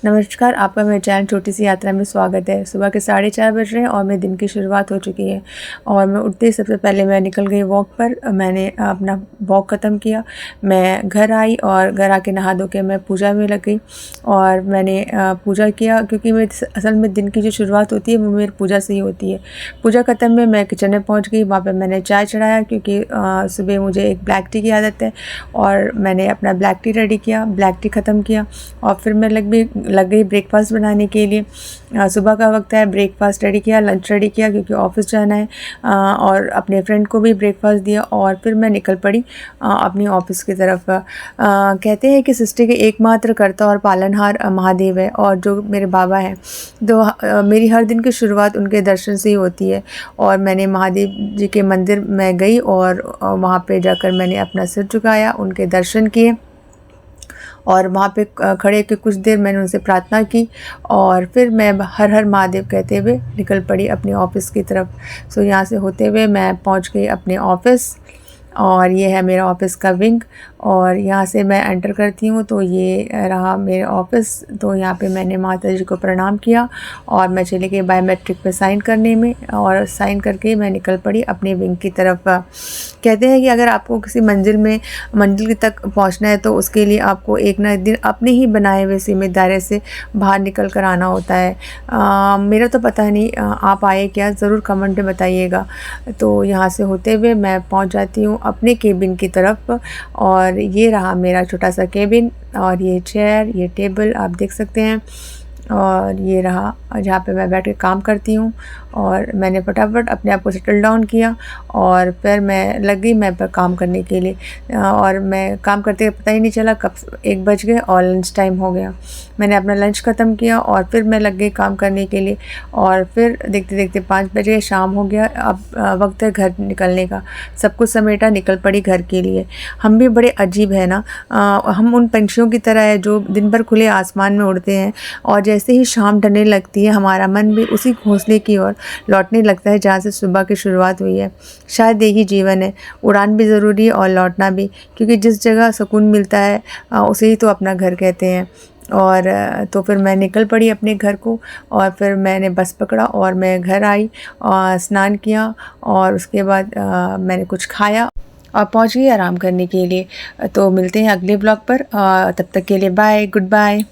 नमस्कार, आपका मेरे चैनल छोटी सी यात्रा में स्वागत है। सुबह के 4:30 बज रहे हैं और मेरे दिन की शुरुआत हो चुकी है और मैं उठते ही सबसे पहले मैं निकल गई वॉक पर। मैंने अपना वॉक ख़त्म किया, मैं घर आई और घर आके नहा धो के मैं पूजा में लग गई और मैंने पूजा किया क्योंकि मेरे असल में दिन की जो शुरुआत होती है वो मेरी पूजा से ही होती है। पूजा ख़त्म में मैं किचन में पहुँच गई, वहाँ पर मैंने चाय चढ़ाया क्योंकि सुबह मुझे एक ब्लैक टी की आदत है और मैंने अपना ब्लैक टी रेडी किया, ब्लैक टी ख़त्म किया और फिर मैं लग गई ब्रेकफास्ट बनाने के लिए। सुबह का वक्त है, ब्रेकफास्ट रेडी किया, लंच रेडी किया क्योंकि ऑफ़िस जाना है और अपने फ्रेंड को भी ब्रेकफास्ट दिया और फिर मैं निकल पड़ी अपनी ऑफ़िस की तरफ। कहते हैं कि सृष्टि के एकमात्र कर्ता और पालनहार महादेव है और जो मेरे बाबा हैं, तो मेरी हर दिन की शुरुआत उनके दर्शन से ही होती है और मैंने महादेव जी के मंदिर में गई और वहाँ पे जाकर मैंने अपना सिर झुकाया, उनके दर्शन किए और वहाँ पे खड़े होकर कुछ देर मैंने उनसे प्रार्थना की और फिर मैं हर हर महादेव कहते हुए निकल पड़ी अपने ऑफ़िस की तरफ। सो यहाँ से होते हुए मैं पहुँच गई अपने ऑफ़िस और ये है मेरा ऑफ़िस का विंग और यहाँ से मैं एंटर करती हूँ तो ये रहा मेरा ऑफ़िस। तो यहाँ पे मैंने माता जी को प्रणाम किया और मैं चली गई बायोमेट्रिक पे साइन करने में और साइन करके मैं निकल पड़ी अपने विंग की तरफ। कहते हैं कि अगर आपको किसी मंजिल तक पहुँचना है तो उसके लिए आपको एक ना एक दिन अपने ही बनाए हुए सीमित दायरे से बाहर निकल कर आना होता है। मेरा तो पता नहीं आप आए क्या, ज़रूर कमेंट में बताइएगा। तो यहाँ से होते हुए मैं पहुँच जाती हूँ अपने केबिन की तरफ और ये रहा मेरा छोटा सा केबिन और ये चेयर, ये टेबल आप देख सकते हैं और ये रहा जहाँ पे मैं बैठ के काम करती हूँ। और मैंने फटाफट अपने आप को सेटल डाउन किया और फिर मैं लग गई मैं पर काम करने के लिए और मैं काम करते पता ही नहीं चला कब 1 बज गए और लंच टाइम हो गया। मैंने अपना लंच ख़त्म किया और फिर मैं लग गई काम करने के लिए और फिर देखते देखते 5 बज गए, शाम हो गया। अब वक्त है घर निकलने का, सब कुछ समेटा निकल पड़ी घर के लिए। हम भी बड़े अजीब है ना, हम उन पंछियों की तरह है जो दिन भर खुले आसमान में उड़ते हैं और जैसे ही शाम ढलने लगती है हमारा मन भी उसी घोंसले की ओर लौटने लगता है जहाँ से सुबह की शुरुआत हुई है। शायद यही जीवन है, उड़ान भी ज़रूरी है और लौटना भी, क्योंकि जिस जगह सुकून मिलता है उसे ही तो अपना घर कहते हैं। और तो फिर मैं निकल पड़ी अपने घर को और फिर मैंने बस पकड़ा और मैं घर आई और स्नान किया और उसके बाद मैंने कुछ खाया और पहुँच गई आराम करने के लिए। तो मिलते हैं अगले ब्लॉग पर, तब तक के लिए बाय, गुड बाय।